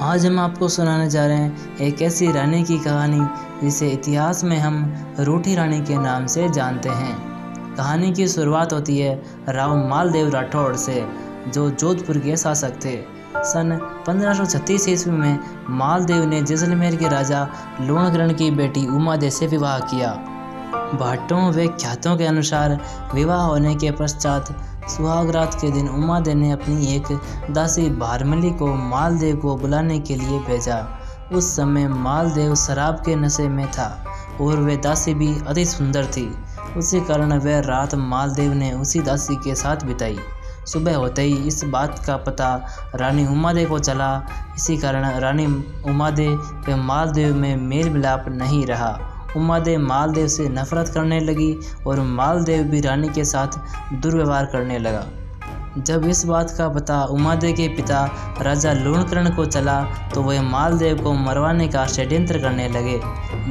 आज हम आपको सुनाने जा रहे हैं एक ऐसी रानी की कहानी जिसे इतिहास में हम रूठी रानी के नाम से जानते हैं। कहानी की शुरुआत होती है राव मालदेव राठौड़ से, जो जोधपुर के शासक थे। सन 1536 ईस्वी में मालदेव ने जैसलमेर के राजा लूणकरण की बेटी उमादे से विवाह किया। भाटों व ख्यातों के अनुसार विवाह होने के पश्चात सुहागरात के दिन उमादे ने अपनी एक दासी भारमली को मालदेव को बुलाने के लिए भेजा। उस समय मालदेव शराब के नशे में था और वह दासी भी अति सुंदर थी। उसी कारण वह रात मालदेव ने उसी दासी के साथ बिताई। सुबह होते ही इस बात का पता रानी उमादे को चला। इसी कारण रानी उमादे व मालदेव में मेल मिलाप नहीं रहा। उमादे मालदेव से नफरत करने लगी और मालदेव भी रानी के साथ दुर्व्यवहार करने लगा। जब इस बात का पता उमादे के पिता राजा लूणकरण को चला तो वह मालदेव को मरवाने का षड्यंत्र करने लगे।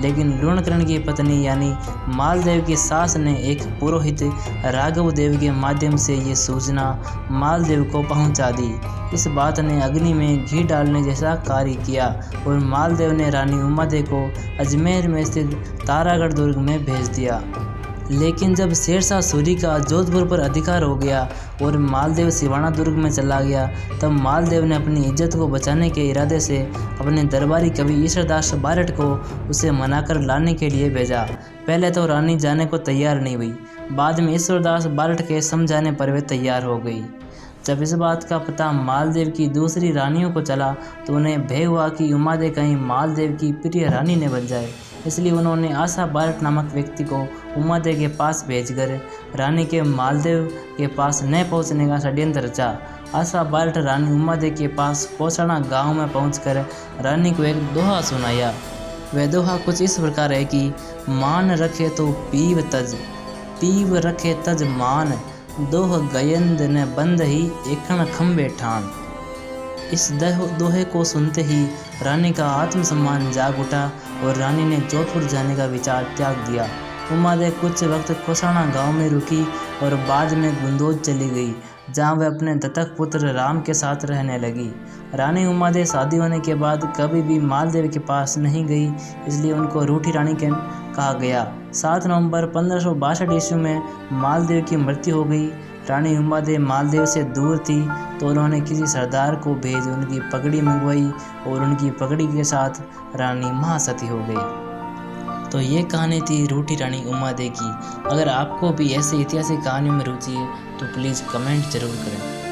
लेकिन लूणकरण की पत्नी यानी मालदेव की सास ने एक पुरोहित राघव देव के माध्यम से ये सूचना मालदेव को पहुंचा दी। इस बात ने अग्नि में घी डालने जैसा कार्य किया और मालदेव ने रानी उमादे को अजमेर में स्थित तारागढ़ दुर्ग में भेज दिया। लेकिन जब शेरशाह सूरी का जोधपुर पर अधिकार हो गया और मालदेव सिवाना दुर्ग में चला गया, तब मालदेव ने अपनी इज्जत को बचाने के इरादे से अपने दरबारी कवि ईश्वरदास बारठ को उसे मनाकर लाने के लिए भेजा। पहले तो रानी जाने को तैयार नहीं हुई, बाद में ईश्वरदास बारठ के समझाने पर वे तैयार हो गई। जब इस बात का पता मालदेव की दूसरी रानियों को चला तो उन्हें भय हुआ कि उमादे कहीं मालदेव की प्रिय रानी न बन जाए। इसलिए उन्होंने आशा बारठ नामक व्यक्ति को उमादे के पास भेजकर रानी के मालदेव के पास न पहुंचने का षड्यंत्र रचा। आशा बारठ रानी उमादे के पास कोसड़ा गांव में पहुंचकर रानी को एक दोहा सुनाया। वह दोहा कुछ इस प्रकार है कि मान रखे तो पीव तज, पीव रखे तज मान, दोह गयंद न बंद ही एकण खंबे ठान। इस दोहे को सुनते ही रानी का आत्मसम्मान जाग उठा और रानी ने जोधपुर जाने का विचार त्याग दिया। उमादे कुछ वक्त कोसड़ा गांव में रुकी और बाद में गुंदोज चली गई, जहां वह अपने दत्तक पुत्र राम के साथ रहने लगी। रानी उमादे शादी होने के बाद कभी भी मालदेव के पास नहीं गई, इसलिए उनको रूठी रानी कहा गया। 7 नवंबर 1562 ईस्वी में मालदेव की मृत्यु हो गई। रानी उमादे मालदेव से दूर थी तो उन्होंने किसी सरदार को भेज उनकी पगड़ी मंगवाई और उनकी पगड़ी के साथ रानी महासती हो गई। तो ये कहानी थी रूठी रानी उमादे की। अगर आपको भी ऐसे ऐतिहासिक कहानियों में रुचि है तो प्लीज़ कमेंट जरूर करें।